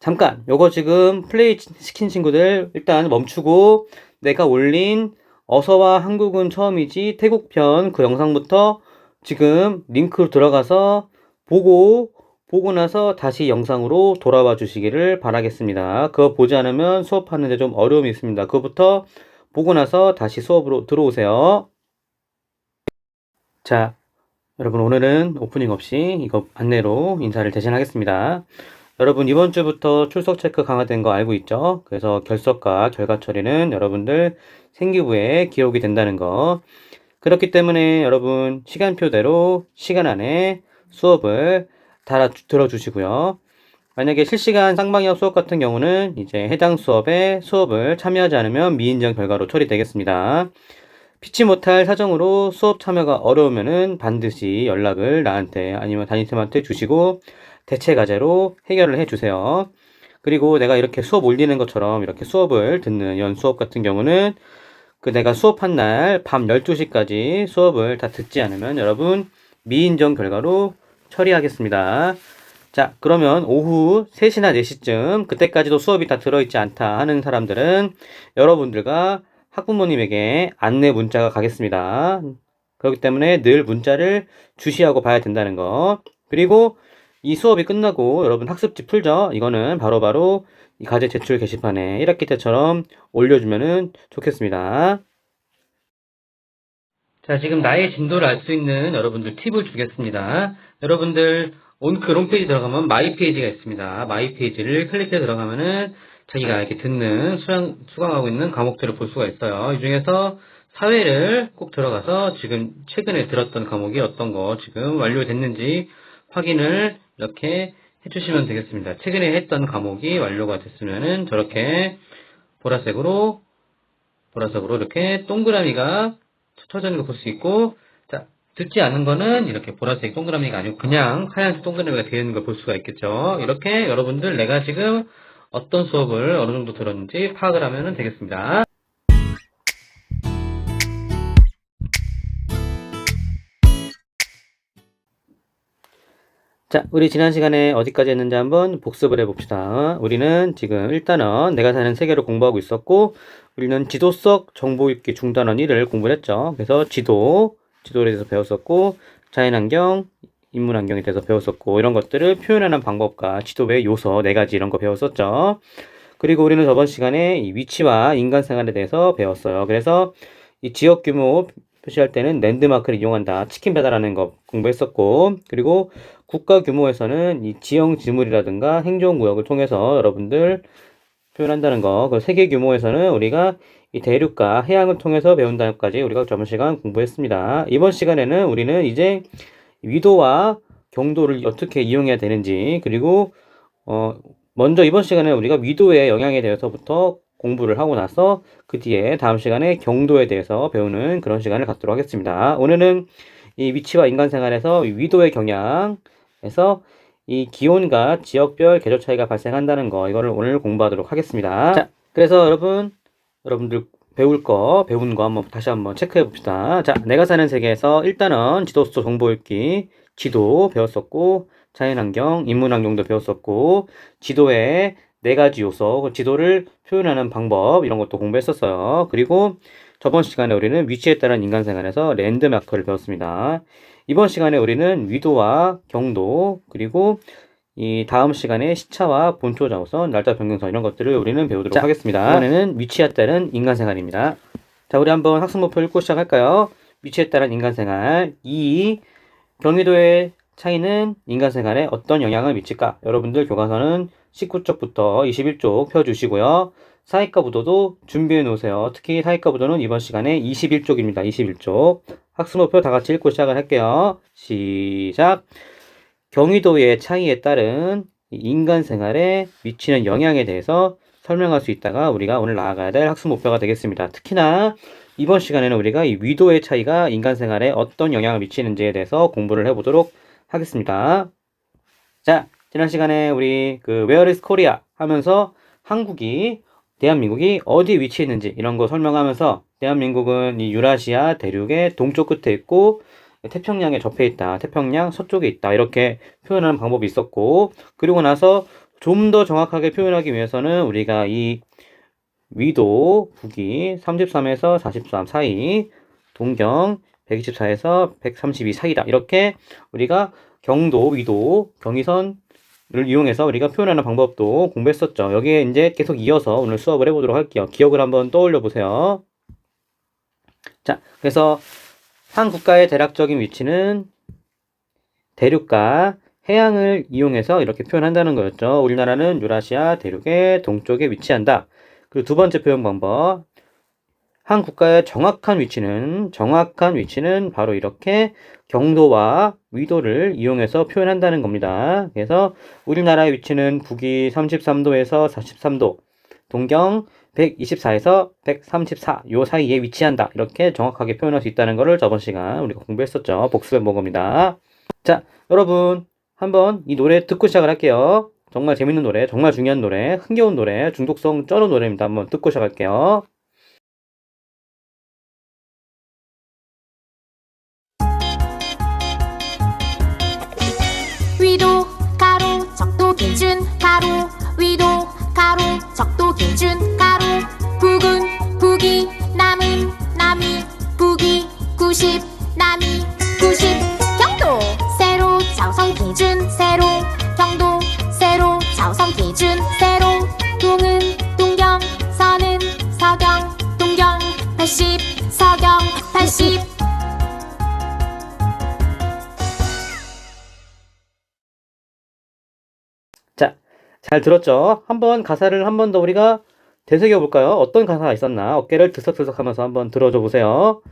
잠깐 요거 지금 플레이 시킨 친구들 일단 멈추고 내가 올린 어서와 한국은 처음이지 태국편 그 영상부터 지금 링크로 들어가서 보고 나서 다시 영상으로 돌아와 주시기를 바라겠습니다. 그거 보지 않으면 수업하는데 좀 어려움이 있습니다. 그거부터 보고 나서 다시 수업으로 들어오세요. 자, 여러분 오늘은 오프닝 없이 이거 안내로 인사를 대신하겠습니다. 여러분 이번 주부터 출석 체크 강화된 거 알고 있죠? 그래서 결석과 결과 처리는 여러분들 생기부에 기록이 된다는 거. 그렇기 때문에 여러분 시간표대로 시간 안에 수업을 들어주시고요. 만약에 실시간 쌍방향 수업 같은 경우는 이제 해당 수업에 수업을 참여하지 않으면 미인정 결과로 처리되겠습니다. 피치 못할 사정으로 수업 참여가 어려우면은 반드시 연락을 나한테 아니면 담임쌤한테 주시고 대체 과제로 해결을 해주세요. 그리고 내가 이렇게 수업 올리는 것처럼 이렇게 수업을 듣는 이런 수업 같은 경우는 그 내가 수업한 날 밤 12시까지 수업을 다 듣지 않으면 여러분 미인정 결과로 처리하겠습니다. 자, 그러면 오후 3시나 4시쯤 그때까지도 수업이 다 들어있지 않다 하는 사람들은 여러분들과 학부모님에게 안내 문자가 가겠습니다. 그렇기 때문에 늘 문자를 주시하고 봐야 된다는 거. 그리고 이 수업이 끝나고 여러분 학습지 풀죠? 이거는 바로바로 이 과제 제출 게시판에 1학기 때처럼 올려주면 좋겠습니다. 자, 지금 나의 진도를 알 수 있는 여러분들 팁을 주겠습니다. 여러분들 온클 홈페이지 들어가면 마이 페이지가 있습니다. 마이 페이지를 클릭해 들어가면은 자기가 이렇게 듣는 수강하고 있는 과목들을 볼 수가 있어요. 이 중에서 사회를 꼭 들어가서 지금 최근에 들었던 과목이 어떤 거 지금 완료됐는지 확인을 이렇게 해주시면 되겠습니다. 최근에 했던 과목이 완료가 됐으면은 저렇게 보라색으로 이렇게 동그라미가 쳐져 있는 거 볼 수 있고, 자, 듣지 않은 거는 이렇게 보라색 동그라미가 아니고 그냥 하얀색 동그라미가 되어 있는 걸 볼 수가 있겠죠. 이렇게 여러분들 내가 지금 어떤 수업을 어느 정도 들었는지 파악을 하면 되겠습니다. 자, 우리 지난 시간에 어디까지 했는지 한번 복습을 해봅시다. 우리는 지금 1단원 내가 사는 세계를 공부하고 있었고, 우리는 지도 속 정보 읽기 중단원 1을 공부를 했죠. 그래서 지도에 대해서 배웠었고, 자연환경, 인문환경에 대해서 배웠었고, 이런 것들을 표현하는 방법과 지도 외 요소 4가지 이런 거 배웠었죠. 그리고 우리는 저번 시간에 이 위치와 인간 생활에 대해서 배웠어요. 그래서 이 지역 규모 표시할 때는 랜드마크를 이용한다. 치킨 배달하는 거 공부했었고, 그리고 국가 규모에서는 이 지형 지물이라든가 행정구역을 통해서 여러분들 표현한다는 거. 그 세계 규모에서는 우리가 이 대륙과 해양을 통해서 배운다는 것까지 우리가 저번 시간 공부했습니다. 이번 시간에는 우리는 이제 위도와 경도를 어떻게 이용해야 되는지, 그리고 먼저 이번 시간에 우리가 위도의 영향에 대해서부터 공부를 하고 나서 그 뒤에 다음 시간에 경도에 대해서 배우는 그런 시간을 갖도록 하겠습니다. 오늘은 이 위치와 인간 생활에서 위도의 경향에서 이 기온과 지역별 계절 차이가 발생한다는 거, 이거를 오늘 공부하도록 하겠습니다. 자, 그래서 여러분들 배운 거 한번 다시 한번 체크해 봅시다. 자, 내가 사는 세계에서 일단은 지도 속 정보 읽기, 지도 배웠었고, 자연환경, 인문환경도 배웠었고, 지도의 4가지 요소, 지도를 표현하는 방법, 이런 것도 공부했었어요. 그리고 저번 시간에 우리는 위치에 따른 인간생활에서 랜드마크를 배웠습니다. 이번 시간에 우리는 위도와 경도, 그리고 이 다음 시간에 시차와 본초 자우선, 날짜 변경선 이런 것들을 우리는 배우도록 하겠습니다. 이번에는 위치에 따른 인간생활입니다. 자, 우리 한번 학습 목표 읽고 시작할까요? 위치에 따른 인간생활. 경기도의 차이는 인간생활에 어떤 영향을 미칠까? 여러분들 교과서는 19쪽부터 21쪽 펴주시고요. 사회과 부도도 준비해 놓으세요. 특히 사회과 부도는 이번 시간에 21쪽입니다. 21쪽. 학습 목표 다 같이 읽고 시작을 할게요. 시작. 경위도의 차이에 따른 인간 생활에 미치는 영향에 대해서 설명할 수 있다가 우리가 오늘 나아가야 될 학습 목표가 되겠습니다. 특히나 이번 시간에는 우리가 이 위도의 차이가 인간 생활에 어떤 영향을 미치는지에 대해서 공부를 해보도록 하겠습니다. 자, 지난 시간에 우리 Where is Korea 하면서 대한민국이 어디에 위치해 있는지 이런 거 설명하면서 대한민국은 이 유라시아 대륙의 동쪽 끝에 있고 태평양에 접해 있다. 태평양 서쪽에 있다. 이렇게 표현하는 방법이 있었고, 그리고 나서 좀 더 정확하게 표현하기 위해서는 우리가 이 위도 북위 33에서 43 사이, 동경 124에서 132 사이다. 이렇게 우리가 경도, 위도, 경의선을 이용해서 우리가 표현하는 방법도 공부했었죠. 여기에 이제 계속 이어서 오늘 수업을 해보도록 할게요. 기억을 한번 떠올려 보세요. 자, 그래서 한 국가의 대략적인 위치는 대륙과 해양을 이용해서 이렇게 표현한다는 거였죠. 우리나라는 유라시아 대륙의 동쪽에 위치한다. 그리고 두 번째 표현 방법. 한 국가의 정확한 위치는 바로 이렇게 경도와 위도를 이용해서 표현한다는 겁니다. 그래서 우리나라의 위치는 북위 33도에서 43도, 동경 124에서 134 요 사이에 위치한다. 이렇게 정확하게 표현할 수 있다는 것을 저번 시간 우리가 공부했었죠. 복습해 본 겁니다. 자, 여러분 한번 이 노래 듣고 시작을 할게요. 정말 재밌는 노래, 정말 중요한 노래, 흥겨운 노래, 중독성 쩌는 노래입니다. 한번 듣고 시작할게요. 위도 가로 적도 기준 가로 위도 가로 적도 기준 가로 북은 북이 남은 남이 북이 90 남이 90 경도 세로 좌우선 기준 세로 경도 세로 좌우선 기준 세로 동은 동경 서는 서경 동경 80 서경 80 자, 잘 들었죠? 한번 가사를 한 번 더 우리가 되새겨 볼까요? 어떤 가사가 있었나? 어깨를 들썩들썩 하면서 한번 들어줘 보세요.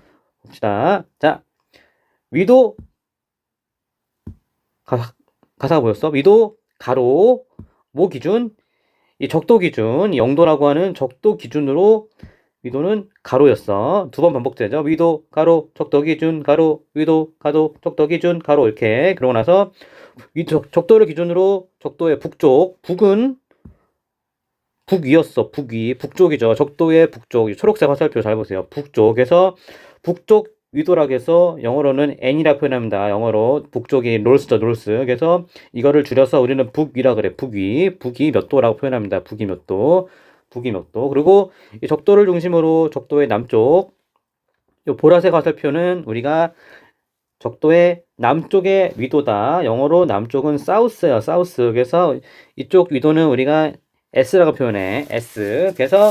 봅시다. 자, 위도 가사가 뭐였어? 위도 가로 모 기준 이 적도 기준 영도라고 하는 적도 기준으로 위도는 가로였어. 두 번 반복되죠. 위도 가로 적도 기준 가로 위도 가로 적도 기준 가로 이렇게 그러고 나서 이 적도를 기준으로 적도의 북쪽 북은 북위였어. 북위 북쪽이죠. 적도의 북쪽 초록색 화살표 잘 보세요. 북쪽에서 북쪽 위도라고 해서 영어로는 N이라 표현합니다. 영어로 북쪽이 north죠, north. 그래서 이거를 줄여서 우리는 북위라 그래. 북위 몇 도라고 표현합니다. 북위 몇 도. 그리고 이 적도를 중심으로 적도의 남쪽 이 보라색 화살표는 우리가 적도의 남쪽의 위도다. 영어로 남쪽은 south예요. south. 그래서 이쪽 위도는 우리가 S라고 표현해. S. 그래서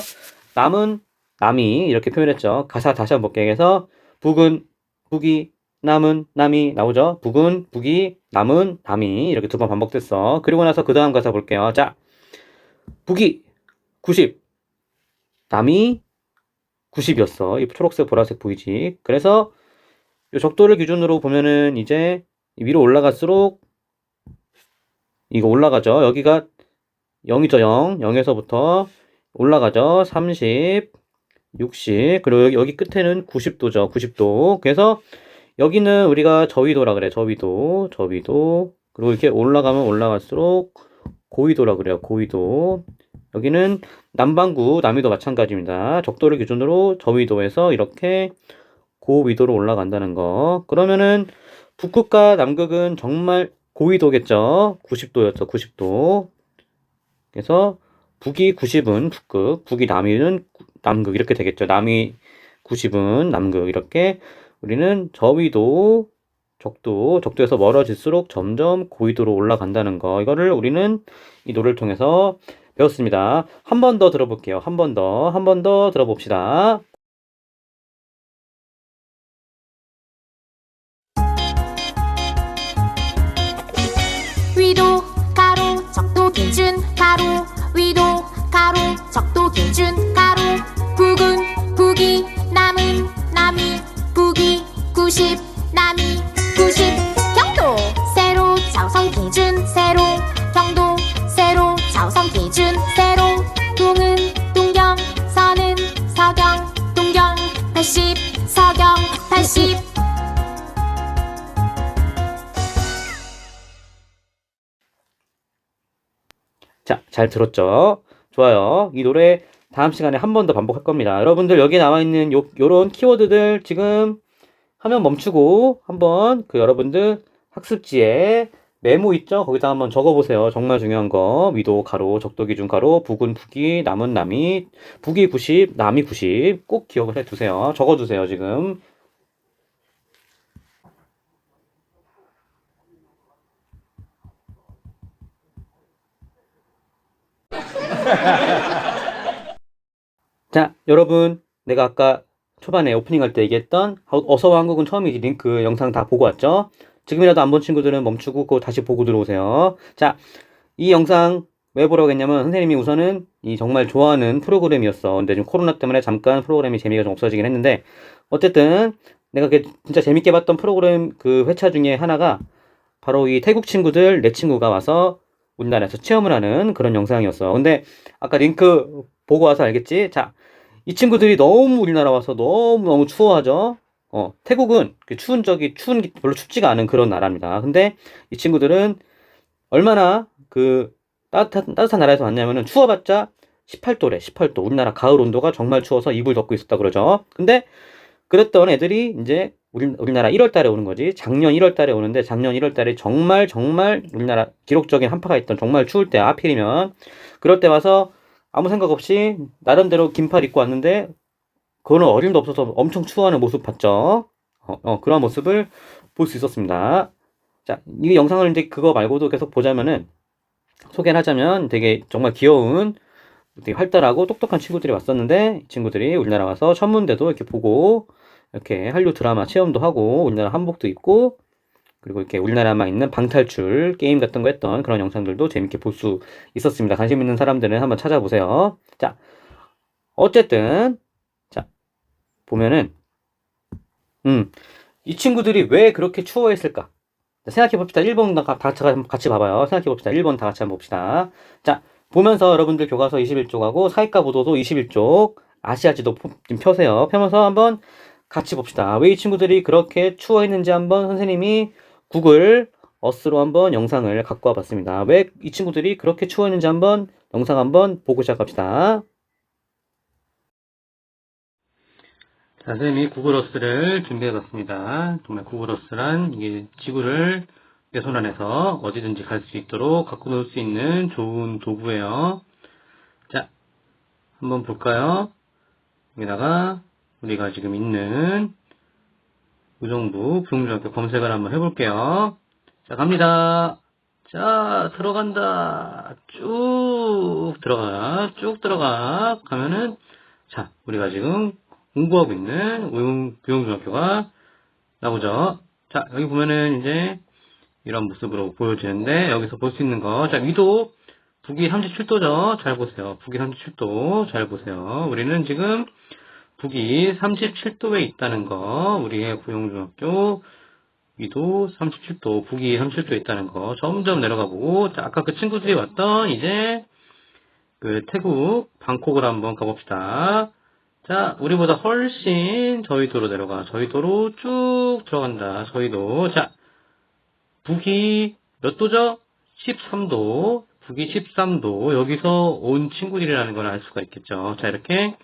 남은 남이 이렇게 표현했죠. 가사 다시 한번 볼게요. 그래서 북은 북이 남은 남이 나오죠. 북은 북이 남은 남이 이렇게 두 번 반복됐어. 그리고 나서 그 다음 가사 볼게요. 자, 북이 90 남이 90이었어. 이 초록색 보라색 보이지? 그래서 이 적도를 기준으로 보면은 이제 위로 올라갈수록 이거 올라가죠. 여기가 0이죠. 0에서부터 올라가죠. 30 60 그리고 여기 끝에는 90도죠. 90도. 그래서 여기는 우리가 저위도라 그래. 저위도. 그리고 이렇게 올라가면 올라갈수록 고위도라 그래요. 고위도. 여기는 남반구, 남위도 마찬가지입니다. 적도를 기준으로 저위도에서 이렇게 고위도로 올라간다는 거. 그러면은 북극과 남극은 정말 고위도겠죠. 90도였죠. 90도. 그래서 북이 90은 북극, 북이 남이는 남극 이렇게 되겠죠. 남이 90은 남극 이렇게 우리는 저위도, 적도에서 멀어질수록 점점 고위도로 올라간다는 거. 이거를 우리는 이 노래를 통해서 배웠습니다. 한 번 더 들어볼게요. 한 번 더 들어봅시다. 위도 가로 적도 기준 가로 위도 가로 적도 기준 가로 북은 북이 남은 남이 북이 90 남이 90 경도 세로 좌우선 기준 세로 경도 세로 좌우선 기준 세로 동은 동경 서는 서경 동경 80 서경 80 자, 잘 들었죠? 좋아요. 이 노래 다음 시간에 한 번 더 반복할 겁니다. 여러분들 여기 나와 있는 요런 키워드들 지금 화면 멈추고 한번 그 여러분들 학습지에 메모 있죠? 거기다 한번 적어보세요. 정말 중요한 거. 위도 가로, 적도 기준 가로, 북은 북이, 남은 남이, 북이 90, 남이 90. 꼭 기억을 해두세요. 적어두세요, 지금. 자, 여러분. 내가 아까 초반에 오프닝 할 때 얘기했던 어서와 한국은 처음이지 링크 영상 다 보고 왔죠? 지금이라도 안 본 친구들은 멈추고 그거 다시 보고 들어오세요. 자, 이 영상 왜 보라고 했냐면 선생님이 우선은 이 정말 좋아하는 프로그램이었어. 근데 지금 코로나 때문에 잠깐 프로그램이 재미가 좀 없어지긴 했는데 어쨌든 내가 진짜 재밌게 봤던 프로그램 그 회차 중에 하나가 바로 이 태국 친구들 내 친구가 와서 우리나라에서 체험을 하는 그런 영상이었어. 근데 아까 링크 보고 와서 알겠지? 자, 이 친구들이 너무 우리나라 와서 너무너무 추워하죠? 태국은 추운 게 별로 춥지가 않은 그런 나라입니다. 근데 이 친구들은 얼마나 따뜻한 나라에서 왔냐면은 추워봤자 18도래, 18도. 우리나라 가을 온도가 정말 추워서 이불 덮고 있었다 그러죠. 근데 그랬던 애들이 이제 우리나라 1월 달에 오는 거지. 작년 1월 달에 오는데 작년 1월 달에 정말 우리나라 기록적인 한파가 있던 정말 추울 때 하필이면 그럴 때 와서 아무 생각 없이 나름대로 긴팔 입고 왔는데 그거는 어림도 없어서 엄청 추워하는 모습 봤죠. 그런 모습을 볼 수 있었습니다. 자, 이 영상을 이제 그거 말고도 계속 보자면은 소개를 하자면 되게 정말 귀여운 되게 활달하고 똑똑한 친구들이 왔었는데 이 친구들이 우리나라 와서 천문대도 이렇게 보고 이렇게 한류 드라마 체험도 하고 우리나라 한복도 입고 그리고 이렇게 우리나라만 있는 방탈출 게임 같은 거 했던 그런 영상들도 재밌게 볼 수 있었습니다. 관심 있는 사람들은 한번 찾아보세요. 자, 어쨌든 자 보면은 이 친구들이 왜 그렇게 추워했을까? 생각해 봅시다. 1번 같이 봐봐요. 생각해 봅시다. 1번 다 같이 한번 봅시다. 자, 보면서 여러분들 교과서 21쪽하고 사회과 보도도 21쪽 아시아지도 좀 펴세요. 펴면서 한번 같이 봅시다. 왜 이 친구들이 그렇게 추워했는지 한번 선생님이 구글 어스로 한번 영상을 갖고 와봤습니다. 왜 이 친구들이 그렇게 추워했는지 한번 영상 한번 보고 시작합시다. 자, 선생님이 구글 어스를 준비해봤습니다. 정말 구글 어스란 이게 지구를 내 손 안에서 어디든지 갈 수 있도록 갖고 놀 수 있는 좋은 도구예요. 자, 한번 볼까요? 여기다가 우리가 지금 있는 의정부 부용중학교 검색을 한번 해볼게요. 자, 갑니다. 자, 들어간다. 쭉 들어가. 가면은, 자, 우리가 지금 공부하고 있는 부용중학교가 나오죠. 자, 여기 보면은 이제 이런 모습으로 보여지는데, 여기서 볼 수 있는 거. 자, 위도 북위 37도죠. 잘 보세요. 북위 37도. 잘 보세요. 우리는 지금 북위 37도에 있다는 거. 우리의 부용중학교 위도 37도, 북위 37도에 있다는 거. 점점 내려가보고, 자, 아까 그 친구들이 왔던 이제 그 태국 방콕을 한번 가봅시다. 자, 우리보다 훨씬 저위도로 내려가. 저위도로 쭉 들어간다. 저위도. 자, 북위 몇 도죠? 13도. 북위 13도. 여기서 온 친구들이라는 걸 알 수가 있겠죠. 자, 이렇게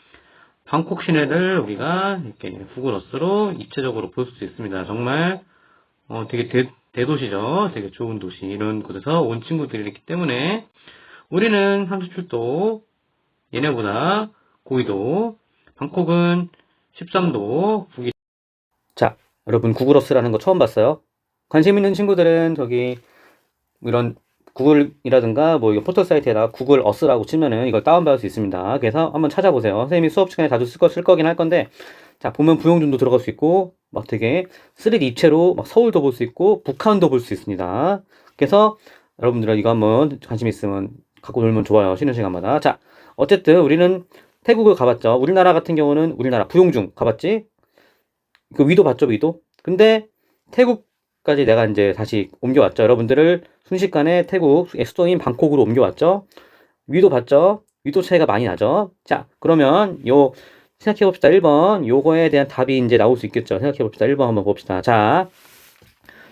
방콕 시내를 우리가 이렇게 구글 어스로 입체적으로 볼 수 있습니다. 정말 되게 대도시죠. 되게 좋은 도시. 이런 곳에서 온 친구들이 있기 때문에 우리는 37도, 얘네보다 고위도, 방콕은 13도, 북위. 자, 여러분 구글 어스라는 거 처음 봤어요? 관심 있는 친구들은 저기 이런 구글이라든가 뭐 이거 포털 사이트에다가 구글 어스라고 치면은 이걸 다운받을 수 있습니다. 그래서 한번 찾아보세요. 선생님이 수업 시간에 자주 쓸 거긴 할 건데, 자, 보면 부용준도 들어갈 수 있고, 막 되게 3D 입체로 막 서울도 볼 수 있고, 북한도 볼 수 있습니다. 그래서 여러분들은 이거 한번 관심 있으면 갖고 놀면 좋아요. 쉬는 시간마다. 자, 어쨌든 우리는 태국을 가봤죠. 우리나라 같은 경우는 우리나라 부용중 가봤지? 그 위도 봤죠, 위도? 근데 태국까지 내가 이제 다시 옮겨왔죠. 여러분들을 순식간에 태국의 수도인 방콕으로 옮겨왔죠. 위도 봤죠? 위도 차이가 많이 나죠. 자, 그러면 생각해봅시다. 1번. 요거에 대한 답이 이제 나올 수 있겠죠. 생각해봅시다. 1번 한번 봅시다. 자,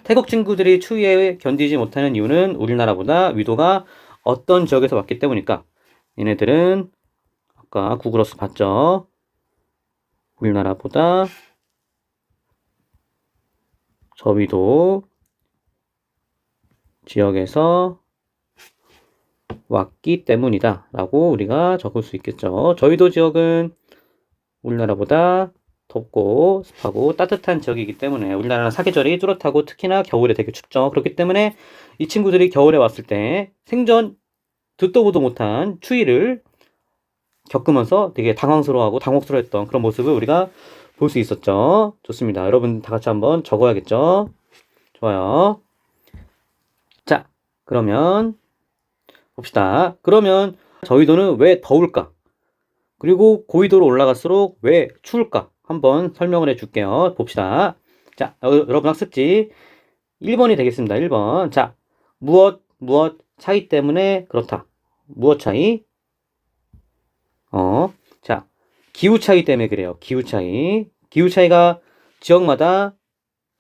태국 친구들이 추위에 견디지 못하는 이유는 우리나라보다 위도가 어떤 지역에서 왔기 때문일까? 얘네들은 아까 구글어스 봤죠? 우리나라보다 저위도 지역에서 왔기 때문이다 라고 우리가 적을 수 있겠죠. 저희도 지역은 우리나라보다 덥고 습하고 따뜻한 지역이기 때문에 우리나라는 사계절이 뚜렷하고 특히나 겨울에 되게 춥죠. 그렇기 때문에 이 친구들이 겨울에 왔을 때 생전 듣도 보도 못한 추위를 겪으면서 되게 당황스러워하고 당혹스러워했던 그런 모습을 우리가 볼 수 있었죠. 좋습니다. 여러분 다 같이 한번 적어야겠죠. 좋아요. 자, 그러면 봅시다. 그러면 저희도는 왜 더울까? 그리고 고위도로 올라갈수록 왜 추울까? 한번 설명을 해줄게요. 봅시다. 자, 여러분 학습지 1번이 되겠습니다. 1번. 자, 무엇 차이 때문에 그렇다. 무엇 차이? 자, 기후 차이 때문에 그래요. 기후 차이. 기후 차이가 지역마다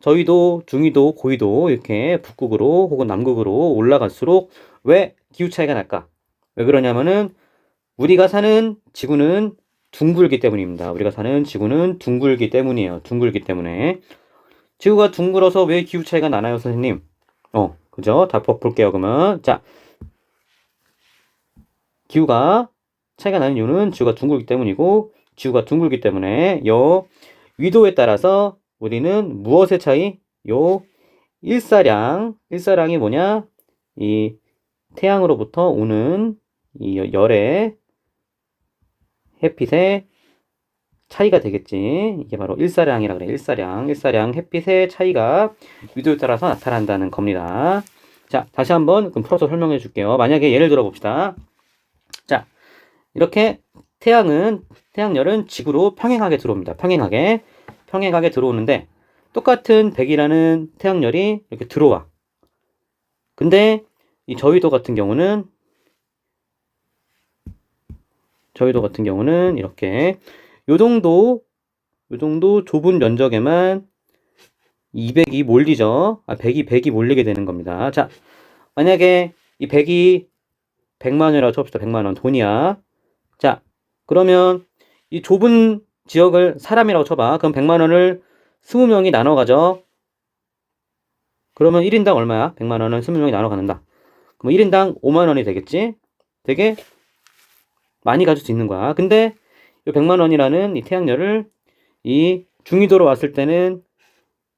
저희도, 중위도, 고위도 이렇게 북극으로 혹은 남극으로 올라갈수록 왜 기후 차이가 날까? 왜 그러냐면은 우리가 사는 지구는 둥글기 때문입니다. 우리가 사는 지구는 둥글기 때문이에요. 둥글기 때문에. 지구가 둥글어서 왜 기후 차이가 나나요, 선생님? 그죠? 다 볼게요, 그러면. 자, 기후가 차이가 나는 이유는 지구가 둥글기 때문이고, 지구가 둥글기 때문에 요 위도에 따라서 우리는 무엇의 차이? 요 일사량이 뭐냐? 이 태양으로부터 오는 이 열의 햇빛의 차이가 되겠지. 이게 바로 일사량이라 그래. 일사량 햇빛의 차이가 위도에 따라서 나타난다는 겁니다. 자, 다시 한번 그럼 풀어서 설명해 줄게요. 만약에 예를 들어 봅시다. 자, 이렇게 태양열은 지구로 평행하게 들어옵니다. 평행하게 들어오는데 똑같은 백이라는 태양열이 이렇게 들어와. 근데 이 저위도 같은 경우는 이렇게 요 정도 좁은 면적에만 200이 몰리죠. 100이 몰리게 되는 겁니다. 자, 만약에 이 100이 100만 원이라고 칩시다. 100만 원 돈이야. 자, 그러면 이 좁은 지역을 사람이라고 쳐봐. 그럼 100만 원을 20명이 나눠 가죠. 그러면 1인당 얼마야? 100만 원은 20명이 나눠 가는다. 그럼 1인당 5만 원이 되겠지? 되게 많이 가질 수 있는 거야. 근데 이 100만 원이라는 이 태양열을 이 중위도로 왔을 때는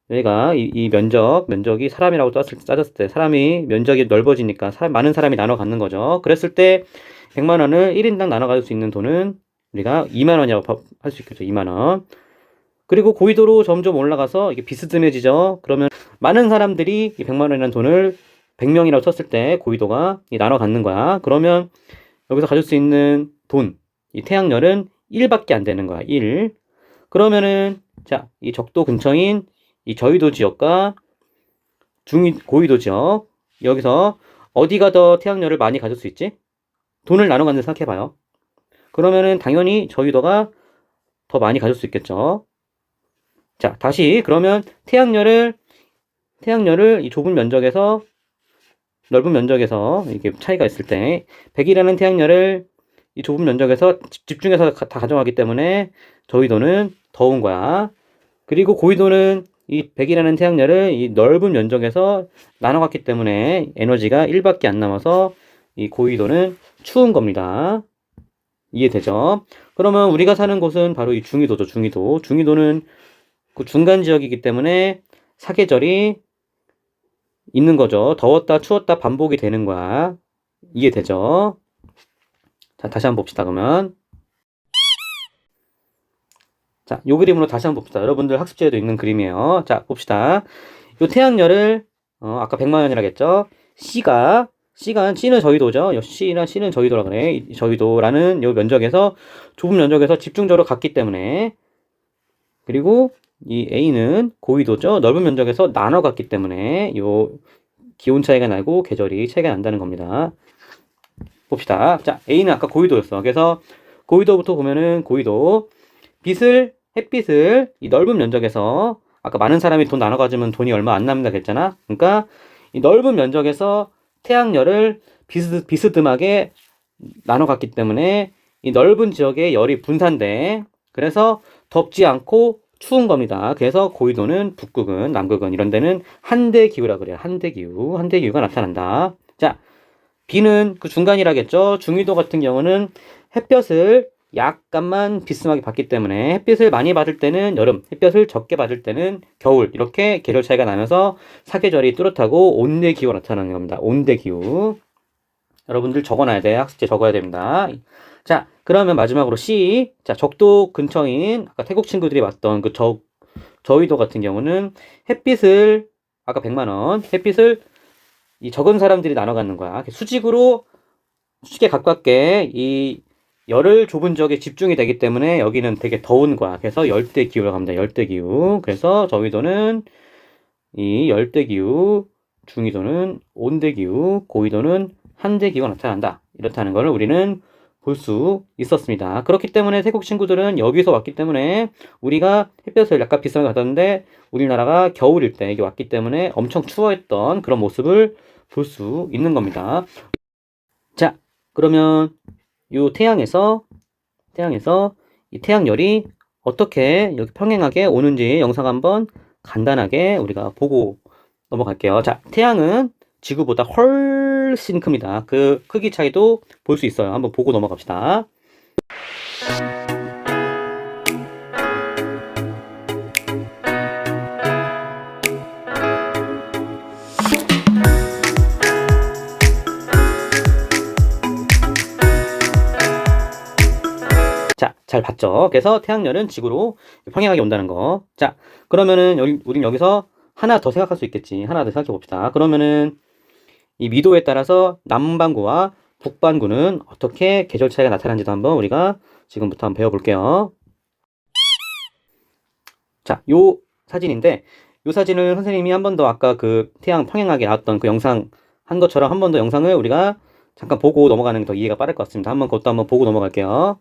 여기가 이 면적이 사람이라고 따졌을 때 사람이 면적이 넓어지니까 많은 사람이 나눠 갖는 거죠. 그랬을 때 100만 원을 1인당 나눠 가질 수 있는 돈은 우리가 2만 원이라고 할 수 있겠죠. 2만 원. 그리고 고위도로 점점 올라가서 이게 비스듬해지죠. 그러면 많은 사람들이 이 100만 원이라는 돈을 100명이라고 쳤을 때 고위도가 나눠 갖는 거야. 그러면 여기서 가질 수 있는 돈, 이 태양열은 1밖에 안 되는 거야. 1. 그러면은 자, 이 적도 근처인 이 저위도 지역과 고위도 지역 여기서 어디가 더 태양열을 많이 가질 수 있지? 돈을 나눠 갖는 생각해 봐요. 그러면은 당연히 저위도가 더 많이 가질 수 있겠죠. 자, 다시 그러면 태양열을 이 좁은 면적에서 넓은 면적에서 이게 차이가 있을 때 100이라는 태양열을 이 좁은 면적에서 집중해서 다 가져가기 때문에 저위도는 더운 거야. 그리고 고위도는 이 100이라는 태양열을 이 넓은 면적에서 나눠갔기 때문에 에너지가 1밖에 안 남아서 이 고위도는 추운 겁니다. 이해되죠? 그러면 우리가 사는 곳은 바로 이 중위도죠. 중위도는 그 중간 지역이기 때문에 사계절이 있는 거죠. 더웠다 추웠다 반복이 되는 거야. 이해되죠? 자, 다시 한번 봅시다. 그러면 자, 요 그림으로 다시 한번 봅시다. 여러분들 학습지에도 있는 그림이에요. 자, 봅시다. 요 태양열을 아까 100만 원이라고 했죠. C는 저위도죠. C는 저위도라 그래. 이 저위도라는 요 면적에서 좁은 면적에서 집중적으로 갔기 때문에 그리고 이 A는 고위도죠. 넓은 면적에서 나눠 갔기 때문에 요 기온 차이가 나고 계절이 차이가 난다는 겁니다. 봅시다. 자, A는 아까 고위도였어. 그래서 고위도부터 보면은 고위도 햇빛을 이 넓은 면적에서 아까 많은 사람이 돈 나눠 가지면 돈이 얼마 안 남는다 그랬잖아. 그러니까 이 넓은 면적에서 태양열을 비스듬하게 나눠 갔기 때문에 이 넓은 지역에 열이 분산돼. 그래서 덥지 않고 추운 겁니다. 그래서 고위도는 북극은, 남극은 이런 데는 한대기후라 그래요. 한대기후. 한대기후가 나타난다. 자, B는 그 중간이라겠죠. 중위도 같은 경우는 햇볕을 약간만 비스듬하게 받기 때문에 햇빛을 많이 받을 때는 여름, 햇볕을 적게 받을 때는 겨울 이렇게 계절 차이가 나면서 사계절이 뚜렷하고 온대기후가 나타나는 겁니다. 온대기후. 여러분들 적어놔야 돼. 학습지에 적어야 됩니다. 자, 그러면 마지막으로 C. 자, 적도 근처인 아까 태국 친구들이 봤던 그 저위도 같은 경우는 햇빛을 아까 100만 원 햇빛을 이 적은 사람들이 나눠 갖는 거야. 수직으로 수직에 가깝게 이 열을 좁은 지역에 집중이 되기 때문에 여기는 되게 더운 거야. 그래서 열대 기후라고 합니다. 열대 기후. 그래서 저위도는 이 열대 기후, 중위도는 온대 기후, 고위도는 한대 기후가 나타난다. 이렇다는 걸 우리는 볼 수 있었습니다. 그렇기 때문에 태국 친구들은 여기서 왔기 때문에 우리가 햇볕을 약간 비싸게 받았는데 우리나라가 겨울일 때 여기 왔기 때문에 엄청 추워했던 그런 모습을 볼 수 있는 겁니다. 자, 그러면 이 태양에서 이 태양열이 어떻게 여기 평행하게 오는지 영상 한번 간단하게 우리가 보고 넘어갈게요. 자, 태양은 지구보다 훨씬 큽니다. 그 크기 차이도 볼 수 있어요. 한번 보고 넘어갑시다. 자, 잘 봤죠? 그래서 태양열은 지구로 평행하게 온다는 거. 자, 그러면은 우린 여기서 하나 더 생각할 수 있겠지. 하나 더 생각해 봅시다. 그러면은 이 미도에 따라서 남반구와 북반구는 어떻게 계절 차이가 나타나는지도 한번 우리가 지금부터 한번 배워볼게요. 자, 요 사진인데 요 사진을 선생님이 한 번 더 아까 그 태양 평행하게 나왔던 그 영상 한 것처럼 한 번 더 영상을 우리가 잠깐 보고 넘어가는 게 더 이해가 빠를 것 같습니다. 한번 그것도 한번 보고 넘어갈게요.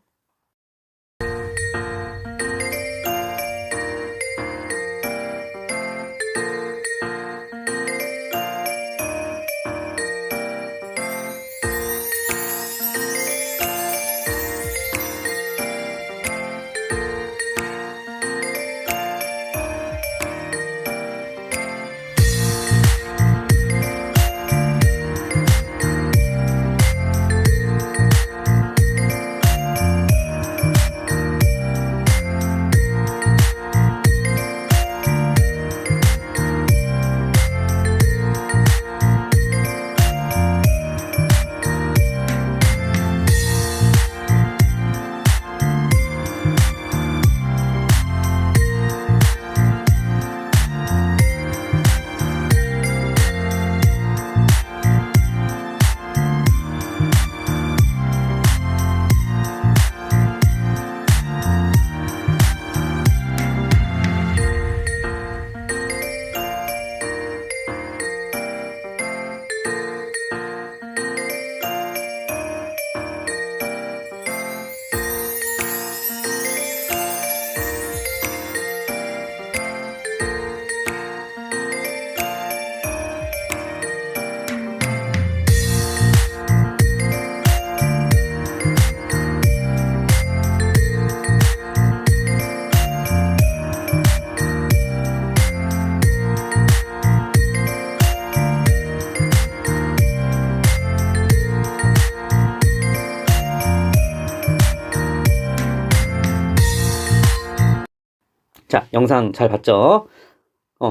자, 영상 잘 봤죠?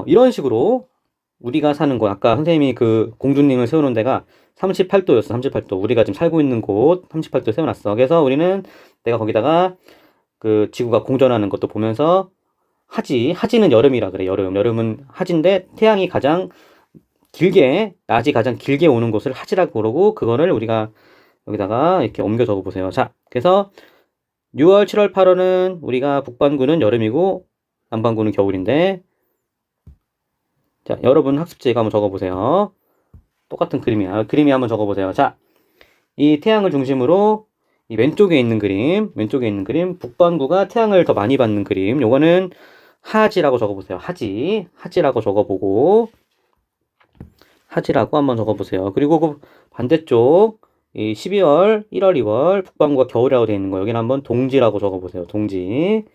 이런 식으로 우리가 사는 곳, 아까 선생님이 그 공주님을 세우는 데가 38도였어, 38도. 우리가 지금 살고 있는 곳 38도 세워놨어. 그래서 우리는 내가 거기다가 그 지구가 공전하는 것도 보면서 하지는 여름이라 그래, 여름. 여름은 하지인데 태양이 낮이 가장 길게 오는 곳을 하지라고 그러고, 그거를 우리가 여기다가 이렇게 옮겨 적어 보세요. 자, 그래서 6월, 7월, 8월은 우리가 북반구는 여름이고, 남반구는 겨울인데, 자, 여러분 학습지에 한번 적어보세요. 똑같은 그림이야. 그림이 한번 적어보세요. 자, 이 태양을 중심으로 이 왼쪽에 있는 그림, 북반구가 태양을 더 많이 받는 그림. 요거는 하지라고 적어보세요. 하지라고 적어보고, 하지라고 한번 적어보세요. 그리고 그 반대쪽, 이 12월, 1월, 2월, 북반구가 겨울이라고 되어 있는 거, 여기는 한번 동지라고 적어보세요. 동지.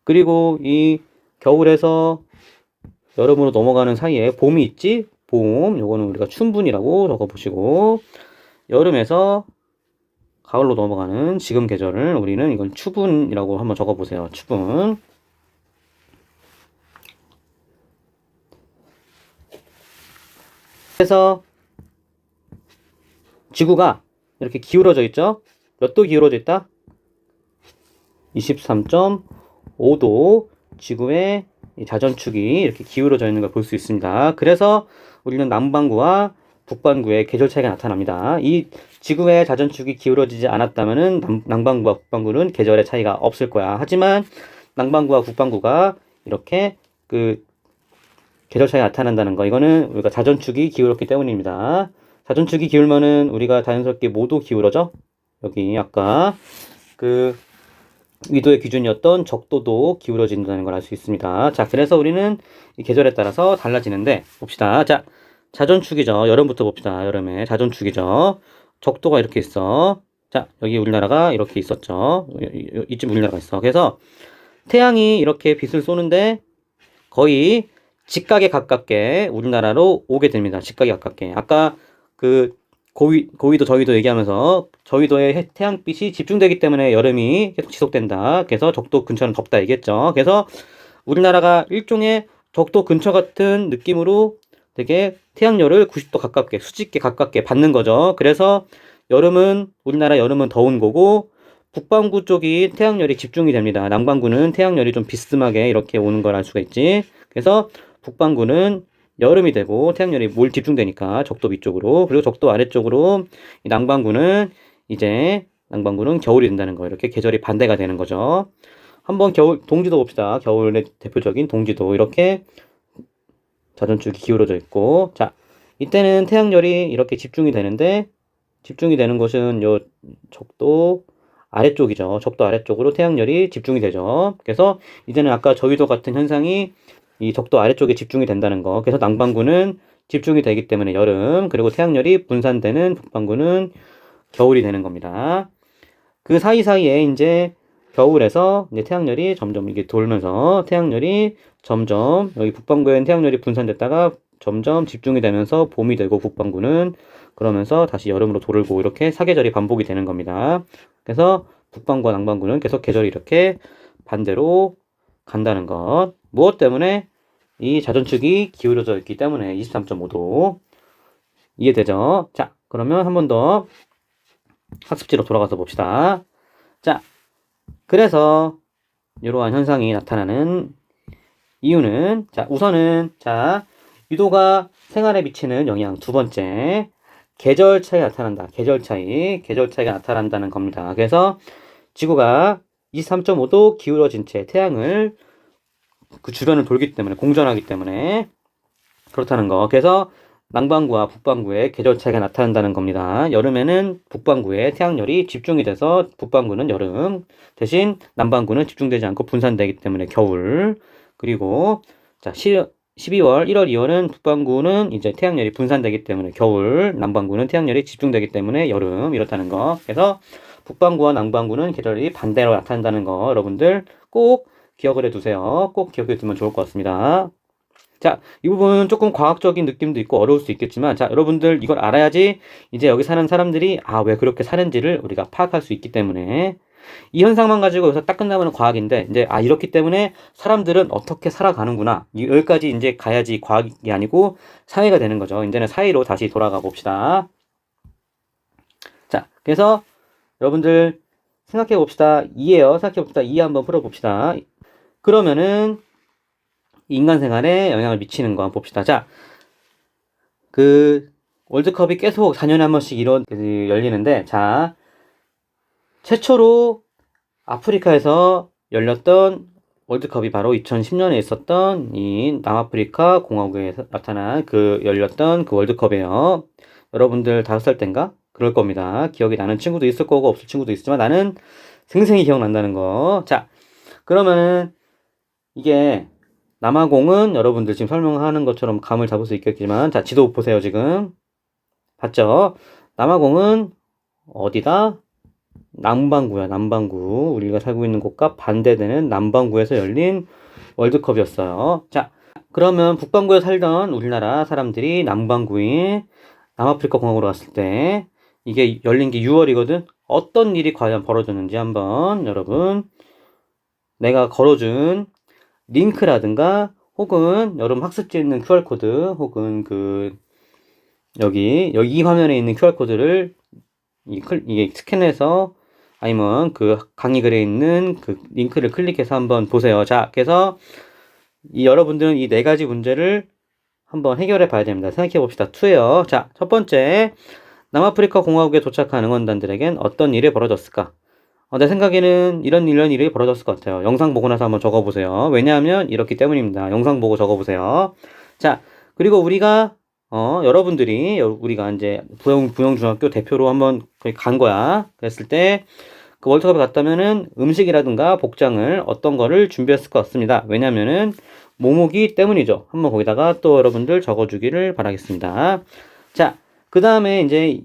그리고 이 겨울에서 여름으로 넘어가는 사이에 봄이 있지? 봄, 요거는 우리가 춘분이라고 적어보시고, 여름에서 가을로 넘어가는 지금 계절을 우리는 이건 추분이라고 한번 적어보세요. 추분. 그래서 지구가 이렇게 기울어져 있죠? 몇 도 기울어져 있다? 23.5도 지구의 자전축이 이렇게 기울어져 있는 걸 볼 수 있습니다. 그래서 우리는 남반구와 북반구의 계절 차이가 나타납니다. 이 지구의 자전축이 기울어지지 않았다면은 남반구와 북반구는 계절의 차이가 없을 거야. 하지만 남반구와 북반구가 이렇게 그 계절 차이가 나타난다는 거, 이거는 우리가 자전축이 기울었기 때문입니다. 자전축이 기울면은 우리가 자연스럽게 모두 기울어져. 여기 아까 그 위도의 기준이었던 적도도 기울어진다는 걸 알 수 있습니다. 자, 그래서 우리는 이 계절에 따라서 달라지는데, 봅시다. 자, 자전축이죠. 여름부터 봅시다. 여름에 자전축이죠. 적도가 이렇게 있어. 자, 여기 우리나라가 이렇게 있었죠. 이쯤 우리나라가 있어. 그래서 태양이 이렇게 빛을 쏘는데 거의 직각에 가깝게 우리나라로 오게 됩니다. 직각에 가깝게. 아까 그 고위도 저위도 얘기하면서 저위도에 태양빛이 집중되기 때문에 여름이 계속 지속된다. 그래서 적도 근처는 덥다 얘기했죠. 그래서 우리나라가 일종의 적도 근처 같은 느낌으로 되게 태양열을 90도 가깝게, 수직게 가깝게 받는 거죠. 그래서 우리나라 여름은 더운 거고, 북반구 쪽이 태양열이 집중이 됩니다. 남반구는 태양열이 좀 비스듬하게 이렇게 오는 걸 알 수가 있지. 그래서 북반구는 여름이 되고 태양열이 뭘 집중되니까 적도 위쪽으로, 그리고 적도 아래쪽으로 남반구는 겨울이 된다는 거. 이렇게 계절이 반대가 되는 거죠. 한번 동지도 봅시다. 겨울의 대표적인 동지도 이렇게 자전축이 기울어져 있고, 자, 이때는 태양열이 이렇게 집중이 되는데, 집중이 되는 곳은 요 적도 아래쪽이죠. 적도 아래쪽으로 태양열이 집중이 되죠. 그래서 이제는 아까 저위도 같은 현상이 이 적도 아래쪽에 집중이 된다는 거. 그래서 남반구는 집중이 되기 때문에 여름, 그리고 태양열이 분산되는 북반구는 겨울이 되는 겁니다. 그 사이사이에 이제 겨울에서 이제 태양열이 점점 이게 돌면서 태양열이 점점 여기 북반구에는 태양열이 분산됐다가 점점 집중이 되면서 봄이 되고, 북반구는 그러면서 다시 여름으로 돌고, 이렇게 사계절이 반복이 되는 겁니다. 그래서 북반구와 남반구는 계속 계절이 이렇게 반대로 간다는 것. 무엇 때문에? 이 자전축이 기울어져 있기 때문에. 23.5도 이해되죠? 자, 그러면 한 번 더 학습지로 돌아가서 봅시다. 자, 그래서 이러한 현상이 나타나는 이유는, 자, 우선은, 자, 위도가 생활에 미치는 영향. 두 번째, 계절 차이가 나타난다. 계절 차이가 나타난다는 겁니다. 그래서 지구가 23.5도 기울어진 채 태양을 그 주변을 돌기 때문에, 공전하기 때문에 그렇다는 거. 그래서 남반구와 북반구의 계절 차이가 나타난다는 겁니다. 여름에는 북반구에 태양열이 집중이 돼서 북반구는 여름, 대신 남반구는 집중되지 않고 분산되기 때문에 겨울. 그리고 자, 12월, 1월, 2월은 북반구는 이제 태양열이 분산되기 때문에 겨울, 남반구는 태양열이 집중되기 때문에 여름, 이렇다는 거. 그래서 북반구와 남반구는 계절이 반대로 나타난다는 거, 여러분들 꼭 기억을 해두세요. 꼭 기억해 두면 좋을 것 같습니다. 자, 이 부분은 조금 과학적인 느낌도 있고 어려울 수 있겠지만, 자, 여러분들 이걸 알아야지 이제 여기 사는 사람들이 왜 그렇게 사는지를 우리가 파악할 수 있기 때문에, 이 현상만 가지고 여기서 딱 끝나면 과학인데, 이제 이렇기 때문에 사람들은 어떻게 살아가는구나, 여기까지 이제 가야지 과학이 아니고 사회가 되는 거죠. 이제는 사회로 다시 돌아가 봅시다. 자, 그래서 여러분들 생각해 봅시다. 생각해 봅시다. 이해 한번 풀어 봅시다. 그러면은 인간 생활에 영향을 미치는 거 한번 봅시다. 자, 그 월드컵이 계속 4년에 한 번씩 열리는데, 자, 최초로 아프리카에서 열렸던 월드컵이 바로 2010년에 있었던 이 남아프리카 공화국에서 나타난 열렸던 그 월드컵이에요. 여러분들 5살 땐가? 그럴 겁니다. 기억이 나는 친구도 있을 거고 없을 친구도 있지만 나는 생생히 기억난다는 거. 자, 그러면은 이게 남아공은 여러분들 지금 설명하는 것처럼 감을 잡을 수 있겠지만, 자, 지도 보세요. 지금 봤죠? 남아공은 어디다? 남반구야, 남반구. 우리가 살고 있는 곳과 반대되는 남반구에서 열린 월드컵이었어요. 자, 그러면 북반구에 살던 우리나라 사람들이 남반구인 남아프리카 공화국으로 갔을 때 이게 열린 게 6월이거든. 어떤 일이 과연 벌어졌는지 한번 여러분 내가 걸어준 링크라든가 혹은 여러분 학습지에 있는 QR코드 혹은 여기 이 화면에 있는 QR코드를 이게 스캔해서 아니면 그 강의 글에 있는 그 링크를 클릭해서 한번 보세요. 자, 그래서 여러분들은 이 네 가지 문제를 한번 해결해 봐야 됩니다. 생각해 봅시다. 2예요. 자, 첫 번째, 남아프리카 공화국에 도착한 응원단들에겐 어떤 일이 벌어졌을까? 내 생각에는 이런 일이 벌어졌을 것 같아요. 영상 보고 나서 한번 적어보세요. 왜냐하면 이렇기 때문입니다. 영상 보고 적어보세요. 자, 그리고 여러분들이 우리가 이제 부영중학교 대표로 한번 거기 간 거야. 그랬을 때 그 월드컵에 갔다면은 음식이라든가 복장을 어떤 거를 준비했을 것 같습니다. 왜냐면은 모모기 때문이죠. 한번 거기다가 또 여러분들 적어주기를 바라겠습니다. 자, 그 다음에 이제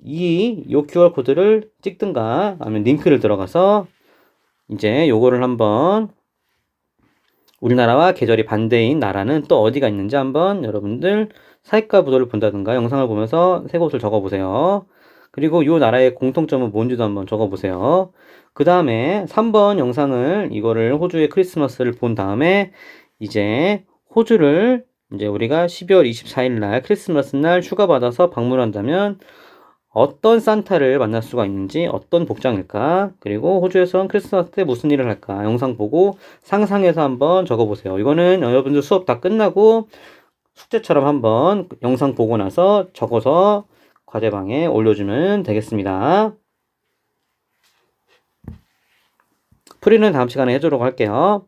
요 QR코드를 찍든가 아니면 링크를 들어가서 이제 요거를 한번 우리나라와 계절이 반대인 나라는 또 어디가 있는지 한번 여러분들 사익과 부도를 본다든가 영상을 보면서 세 곳을 적어보세요. 그리고 요 나라의 공통점은 뭔지도 한번 적어보세요. 그 다음에 3번 영상을 이거를 호주의 크리스마스를 본 다음에 이제 호주를 이제 우리가 12월 24일 날 크리스마스 날 휴가 받아서 방문한다면 어떤 산타를 만날 수가 있는지 어떤 복장일까? 그리고 호주에서는 크리스마스 때 무슨 일을 할까? 영상 보고 상상해서 한번 적어보세요. 이거는 여러분들 수업 다 끝나고 숙제처럼 한번 영상 보고 나서 적어서 과제방에 올려주면 되겠습니다. 풀이는 다음 시간에 해주도록 할게요.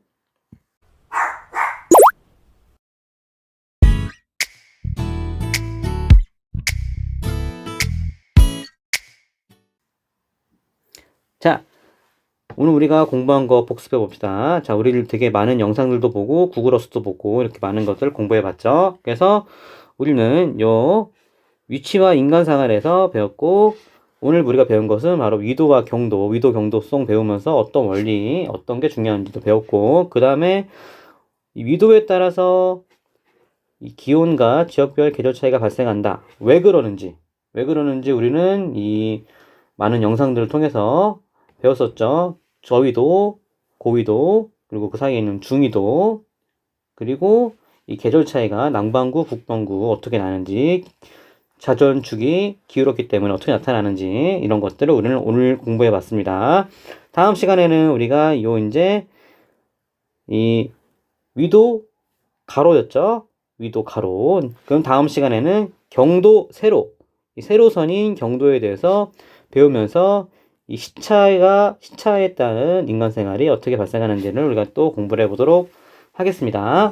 자, 오늘 우리가 공부한 거 복습해 봅시다. 자, 우리 되게 많은 영상들도 보고 구글어스도 보고 이렇게 많은 것들 공부해 봤죠. 그래서 우리는 요 위치와 인간상을 배웠고 오늘 우리가 배운 것은 바로 위도 경도송 배우면서 어떤 원리, 어떤 게 중요한지도 배웠고 그 다음에 이 위도에 따라서 이 기온과 지역별 계절 차이가 발생한다. 왜 그러는지 우리는 이 많은 영상들을 통해서 배웠었죠. 저위도, 고위도, 그리고 그 사이에 있는 중위도, 그리고 이 계절 차이가 남반구, 북반구 어떻게 나는지, 자전축이 기울었기 때문에 어떻게 나타나는지 이런 것들을 우리는 오늘 공부해 봤습니다. 다음 시간에는 우리가 이제 이 위도 가로였죠. 위도 가로. 그럼 다음 시간에는 경도 세로, 이 세로선인 경도에 대해서 배우면서 이 시차에 따른 인간 생활이 어떻게 발생하는지를 우리가 또 공부를 해보도록 하겠습니다.